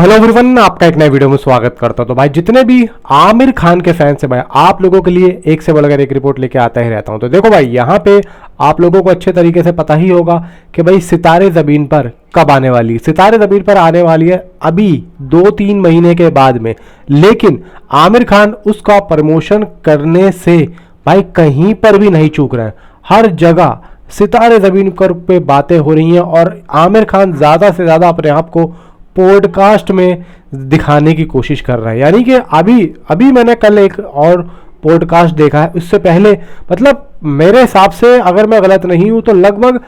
Hello everyone, आपका एक नए वीडियो में स्वागत करता हूं। तो भाई जितने भी आमिर खान के फैंस हैं भाई, आप लोगों के लिए एक से बढ़कर एक रिपोर्ट लेके आता ही रहता हूं। तो देखो भाई, यहाँ पे आप लोगों को अच्छे तरीके से पता ही होगा कि भाई सितारे ज़मीन पर कब आने वाली है। सितारे ज़मीन पर आने वाली है अभी 2-3 महीने के बाद में, लेकिन आमिर खान उसका प्रमोशन करने से भाई कहीं पर भी नहीं चूक रहे हैं। हर जगह सितारे ज़मीन पर पे बातें हो रही हैं और आमिर खान ज़्यादा से ज़्यादा अपने आप को पॉडकास्ट में दिखाने की कोशिश कर रहा है। यानी कि अभी अभी मैंने कल एक और पॉडकास्ट देखा है, उससे पहले मतलब मेरे हिसाब से अगर मैं गलत नहीं हूं तो लगभग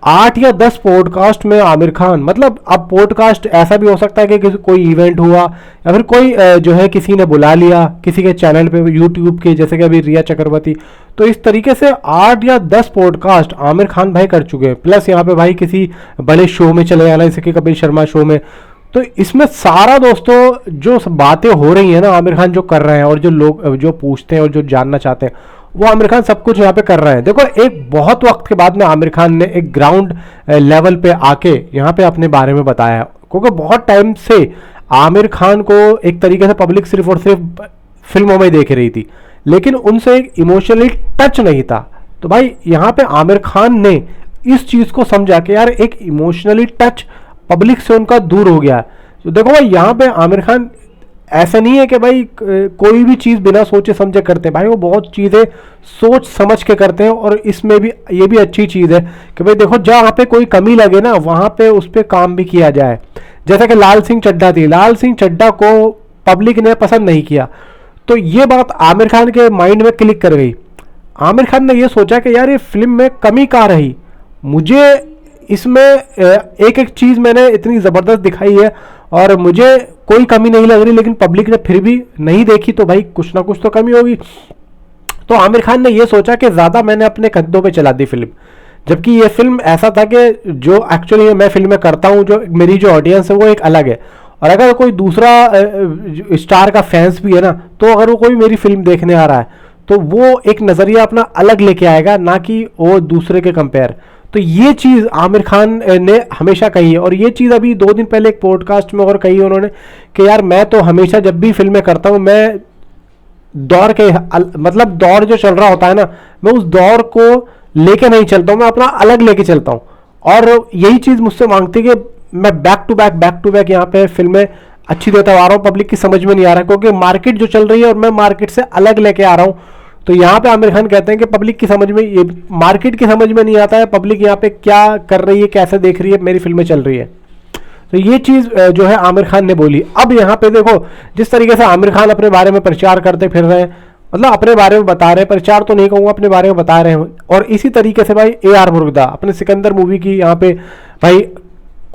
8 या 10 पॉडकास्ट में आमिर खान, मतलब अब पॉडकास्ट ऐसा भी हो सकता है कि किसी कोई इवेंट हुआ या फिर कोई जो है किसी ने बुला लिया किसी के चैनल पे यूट्यूब के, जैसे कि अभी रिया चक्रवर्ती। तो इस तरीके से 8 या 10 पॉडकास्ट आमिर खान भाई कर चुके हैं, प्लस यहाँ पे भाई किसी बड़े शो में चले जाना, जैसे कि कपिल शर्मा शो में। तो इसमें सारा दोस्तों जो बातें हो रही है ना आमिर खान जो कर रहे हैं, और जो लोग जो पूछते हैं और जो जानना चाहते हैं वो आमिर खान सब कुछ यहाँ पे कर रहे हैं। देखो, एक बहुत वक्त के बाद में आमिर खान ने एक ग्राउंड लेवल पे आके यहाँ पे अपने बारे में बताया है, क्योंकि बहुत टाइम से आमिर खान को एक तरीके से पब्लिक सिर्फ और सिर्फ फिल्मों में देख रही थी, लेकिन उनसे एक इमोशनली टच नहीं था। तो भाई यहाँ पे आमिर खान ने इस चीज़ को समझा कि यार एक इमोशनली टच पब्लिक से उनका दूर हो गया। तो देखो भाई, यहाँ पे आमिर खान ऐसा नहीं है कि भाई कोई भी चीज़ बिना सोचे समझे करते हैं। भाई वो बहुत चीज़ें सोच समझ के करते हैं, और इसमें भी ये भी अच्छी चीज़ है कि भाई देखो, जहाँ पे कोई कमी लगे ना वहाँ पे उस पर काम भी किया जाए। जैसा कि लाल सिंह चड्ढा थी, लाल सिंह चड्ढा को पब्लिक ने पसंद नहीं किया, तो ये बात आमिर खान के माइंड में क्लिक कर गई। आमिर खान ने ये सोचा कि यार ये फिल्म में कमी कहाँ रही, मुझे इसमें एक एक चीज़ मैंने इतनी ज़बरदस्त दिखाई है और मुझे कोई कमी नहीं लग रही, लेकिन पब्लिक ने फिर भी नहीं देखी, तो भाई कुछ ना कुछ तो कमी होगी। तो आमिर खान ने ये सोचा कि ज़्यादा मैंने अपने कंधों पे चला दी फिल्म, जबकि ये फिल्म ऐसा था कि जो एक्चुअली मैं फिल्में करता हूँ, जो मेरी जो ऑडियंस है वो एक अलग है, और अगर कोई दूसरा स्टार का फैंस भी है ना, तो अगर वो कोई मेरी फिल्म देखने आ रहा है तो वो एक नज़रिया अपना अलग लेके आएगा, ना कि वो दूसरे के कंपेयर। तो ये चीज़ आमिर खान ने हमेशा कही है, और ये चीज़ अभी 2 दिन पहले एक पॉडकास्ट में और कही उन्होंने कि यार मैं तो हमेशा जब भी फिल्में करता हूँ, मैं दौर के मतलब दौर जो चल रहा होता है ना, मैं उस दौर को लेके नहीं चलता हूँ, मैं अपना अलग लेके चलता हूँ। और यही चीज़ मुझसे मांगती है कि मैं बैक टू बैक यहाँ पे फिल्में अच्छी देता आ रहा हूँ। पब्लिक की समझ में नहीं आ रहा है, क्योंकि मार्केट जो चल रही है और मैं मार्केट से अलग लेके आ रहा हूँ। तो यहाँ पे आमिर खान कहते हैं कि पब्लिक की समझ में, ये मार्केट की समझ में नहीं आता है पब्लिक यहाँ पे क्या कर रही है, कैसे देख रही है, मेरी फिल्में चल रही है। तो ये चीज़ जो है आमिर खान ने बोली। अब यहाँ पे देखो, जिस तरीके से आमिर खान अपने बारे में प्रचार करते फिर रहे हैं, मतलब अपने बारे में बता रहे हैं, प्रचार तो नहीं कहूँगा, अपने बारे में बता रहे हैं। और इसी तरीके से भाई AR मुर्गदा अपने सिकंदर मूवी की यहाँ पे भाई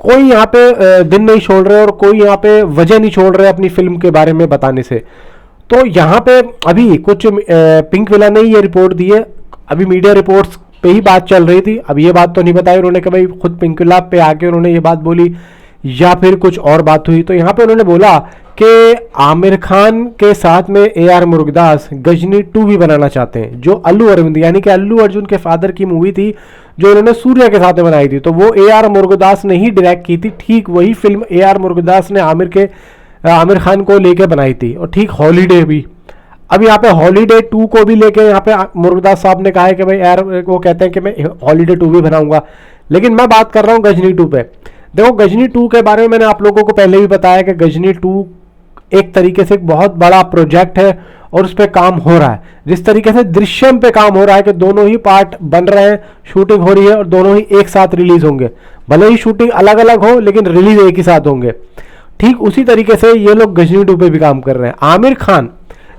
कोई यहाँ पे दिन नहीं छोड़ रहे और कोई यहाँ पे वजह नहीं छोड़ रहे अपनी फिल्म के बारे में बताने से। तो यहाँ पे अभी कुछ पिंक विला ने ये रिपोर्ट दी है, अभी मीडिया रिपोर्ट्स पे ही बात चल रही थी। अब ये बात तो नहीं बताई उन्होंने कि भाई खुद पिंक विला पे आके उन्होंने ये बात बोली या फिर कुछ और बात हुई। तो यहाँ पे उन्होंने बोला कि आमिर खान के साथ में AR मुर्गदास गजनी 2 भी बनाना चाहते हैं, जो अल्लू अरविंद यानी कि अल्लू अर्जुन के फादर की मूवी थी जो उन्होंने सूर्या के साथ में बनाई थी, तो वो AR मुर्गदास ने ही डायरेक्ट की थी। ठीक वही फिल्म AR मुर्गदास ने आमिर खान को लेके बनाई थी, और ठीक हॉलीडे भी। अब यहाँ पे हॉलीडे 2 को भी लेके यहाँ पे मुर्गदास साहब ने कहा है कि भाई यार, वो कहते हैं कि मैं हॉलीडे 2 भी बनाऊंगा, लेकिन मैं बात कर रहा हूँ गजनी 2 पे। देखो, गजनी 2 के बारे में मैंने आप लोगों को पहले भी बताया कि गजनी 2 एक तरीके से एक बहुत बड़ा प्रोजेक्ट है और उस पर काम हो रहा है। जिस तरीके से दृश्यम पे काम हो रहा है कि दोनों ही पार्ट बन रहे हैं, शूटिंग हो रही है और दोनों ही एक साथ रिलीज होंगे, भले ही शूटिंग अलग अलग हो लेकिन रिलीज एक ही साथ होंगे। ठीक उसी तरीके से ये लोग गजनी 2 पे भी काम कर रहे हैं। आमिर खान,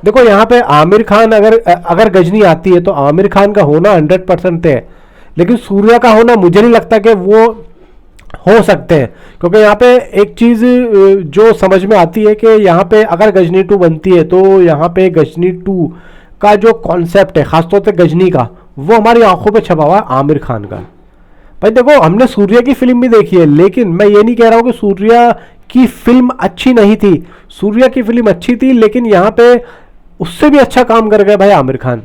देखो यहाँ पे आमिर खान अगर गजनी आती है तो आमिर खान का होना 100% है, लेकिन सूर्या का होना मुझे नहीं लगता कि वो हो सकते हैं, क्योंकि यहाँ पे एक चीज़ जो समझ में आती है कि यहाँ पे अगर गजनी 2 बनती है तो यहाँ पे गजनी 2 का जो कॉन्सेप्ट है, खासतौर से गजनी का, वो हमारी आंखों पे छपा हुआ है आमिर खान का। भाई देखो, हमने सूर्या की फिल्म भी देखी है, लेकिन मैं ये नहीं कह रहा हूँ कि सूर्या की फिल्म अच्छी नहीं थी, सूर्या की फिल्म अच्छी थी, लेकिन यहाँ पे उससे भी अच्छा काम कर गए भाई आमिर खान।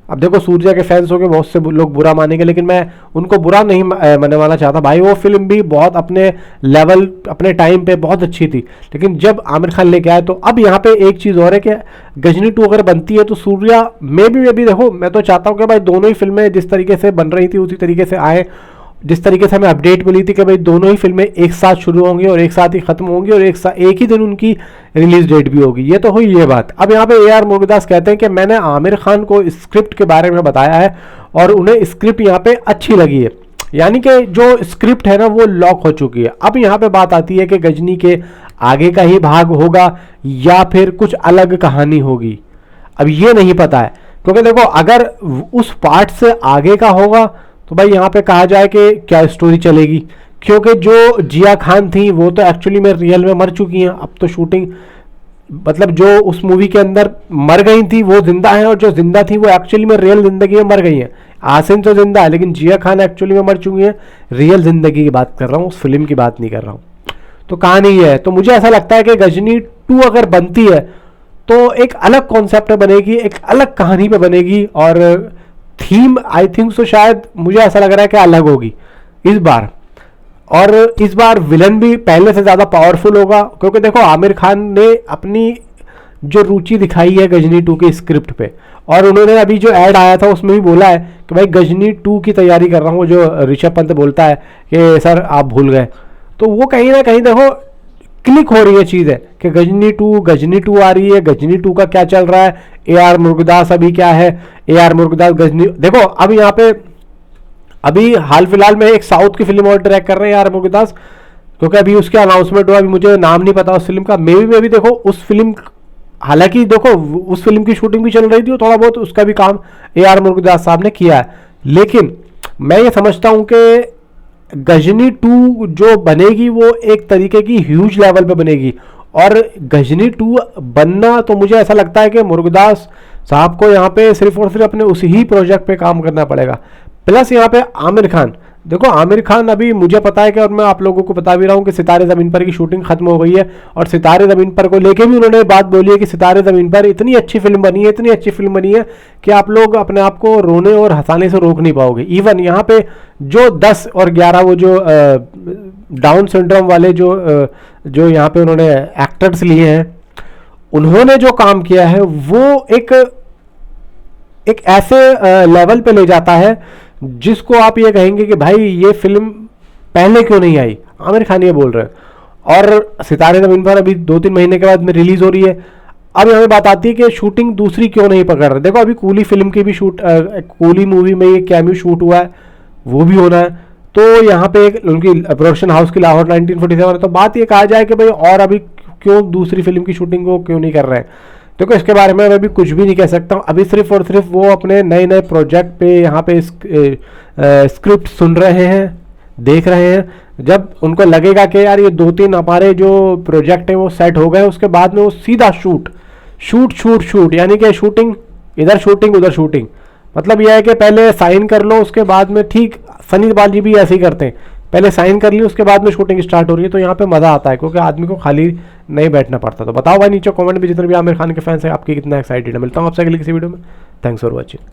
अब देखो सूर्या के फैंस हो गए बहुत से लोग बुरा मानेंगे, लेकिन मैं उनको बुरा नहीं मानना चाहता भाई। वो फिल्म भी बहुत अपने लेवल अपने टाइम पे बहुत अच्छी थी, लेकिन जब आमिर खान लेके आए तो अब यहाँ पे एक चीज़ और है कि गजनी 2 अगर बनती है तो सूर्या में भी देखो, मैं तो चाहता हूँ कि भाई दोनों ही फिल्में जिस तरीके से बन रही थी उसी तरीके से आए, जिस तरीके से हमें अपडेट मिली थी कि भाई दोनों ही फिल्में एक साथ शुरू होंगी और एक साथ ही खत्म होंगी और एक ही दिन उनकी रिलीज डेट भी होगी। ये तो हुई ये बात। अब यहाँ पे AR मुरुगदास कहते हैं कि मैंने आमिर खान को स्क्रिप्ट के बारे में बताया है और उन्हें स्क्रिप्ट यहाँ पे अच्छी लगी है, यानी कि जो स्क्रिप्ट है ना वो लॉक हो चुकी है। अब यहाँ पे बात आती है कि गजनी के आगे का ही भाग होगा या फिर कुछ अलग कहानी होगी, अब ये नहीं पता है। क्योंकि देखो अगर उस पार्ट से आगे का होगा तो भाई यहाँ पे कहा जाए कि क्या स्टोरी चलेगी, क्योंकि जो जिया खान थी वो तो एक्चुअली में रियल में मर चुकी हैं। अब तो शूटिंग मतलब जो उस मूवी के अंदर मर गई थी वो जिंदा है, और जो जिंदा थी वो एक्चुअली में रियल जिंदगी में मर गई हैं। आसिन तो जिंदा है लेकिन जिया खान एक्चुअली में मर चुकी हैं। रियल जिंदगी की बात कर रहा हूँ, उस फिल्म की बात नहीं कर रहा हूँ। तो कहानी ये है। तो मुझे ऐसा लगता है कि गजनी 2 अगर बनती है तो एक अलग कॉन्सेप्ट पे बनेगी, एक अलग कहानी पे बनेगी, और थीम आई थिंक सो शायद मुझे ऐसा लग रहा है कि अलग होगी इस बार। और इस बार विलन भी पहले से ज़्यादा पावरफुल होगा, क्योंकि देखो आमिर खान ने अपनी जो रुचि दिखाई है गजनी 2 के स्क्रिप्ट पे, और उन्होंने अभी जो ऐड आया था उसमें भी बोला है कि भाई गजनी 2 की तैयारी कर रहा हूँ। जो ऋषभ पंत बोलता है कि सर आप भूल गए, तो वो कहीं ना कहीं देखो क्लिक हो रही है चीज़ है कि गजनी 2 आ रही है। गजनी 2 का क्या चल रहा है, AR मुरुगदास अभी क्या है, AR मुरुगदास गजनी। देखो अब यहाँ पे अभी हाल फिलहाल में एक साउथ की फिल्म और डायरेक्ट कर रहे हैं AR मुरुगदास, क्योंकि अभी उसके अनाउंसमेंट हुआ, अभी मुझे नाम नहीं पता उस फिल्म का। मे भी देखो उस फिल्म, हालांकि देखो उस फिल्म की शूटिंग भी चल रही थी और थोड़ा बहुत उसका भी काम AR मुरुगदास साहब ने किया है, लेकिन मैं ये समझता हूँ कि गजनी 2 जो बनेगी वो एक तरीके की ह्यूज लेवल पे बनेगी। और गजनी 2 बनना तो मुझे ऐसा लगता है कि मुरुगदास साहब को यहाँ पे सिर्फ और सिर्फ अपने उसी ही प्रोजेक्ट पे काम करना पड़ेगा। प्लस यहाँ पे आमिर खान, देखो आमिर खान अभी मुझे पता है कि, और मैं आप लोगों को बता भी रहा हूँ कि सितारे ज़मीन पर की शूटिंग खत्म हो गई है, और सितारे ज़मीन पर को लेके भी उन्होंने बात बोली है कि सितारे ज़मीन पर इतनी अच्छी फिल्म बनी है, इतनी अच्छी फिल्म बनी है कि आप लोग अपने आप को रोने और हंसाने से रोक नहीं पाओगे। इवन यहाँ पे जो 10 और 11 वो जो डाउन सिंड्रोम वाले जो यहाँ पे उन्होंने एक्टर्स लिए हैं, उन्होंने जो काम किया है वो एक ऐसे लेवल पे ले जाता है जिसको आप ये कहेंगे कि भाई ये फिल्म पहले क्यों नहीं आई। आमिर खान ये बोल रहे हैं। और सितारे ज़मीन पर अभी 2-3 महीने के बाद में रिलीज हो रही है। अब यहाँ बात आती है कि शूटिंग दूसरी क्यों नहीं पकड़ रहे। देखो अभी कूली फिल्म की भी कूली मूवी में ये कैमियो शूट हुआ है, वो भी होना है। तो यहाँ पे एक उनकी प्रोडक्शन हाउस की लाहौर 1947 है। तो बात ये कहा जाए कि भाई और अभी क्यों दूसरी फिल्म की शूटिंग को क्यों नहीं कर रहे हैं। देखो इसके बारे में मैं अभी कुछ भी नहीं कह सकता हूँ। अभी सिर्फ और सिर्फ वो अपने नए नए प्रोजेक्ट पे यहाँ पे स्क्रिप्ट सुन रहे हैं, देख रहे हैं। जब उनको लगेगा कि यार ये 2-3 हमारे जो प्रोजेक्ट हैं वो सेट हो गए, उसके बाद में वो सीधा शूट यानी कि शूटिंग इधर शूटिंग उधर शूटिंग। मतलब यह है कि पहले साइन कर लो, उसके बाद में, ठीक सनी बाजी भी ऐसे ही करते हैं, पहले साइन कर ली उसके बाद में शूटिंग स्टार्ट हो रही है। तो यहाँ पे मज़ा आता है क्योंकि आदमी को खाली नहीं बैठना पड़ता। तो बताओ भाई नीचे कमेंट में जितने भी आमिर खान के फैंस हैं आपकी कितना एक्साइटेड है। मिलता हूँ आपसे अगली किसी वीडियो में। Thanks for watching.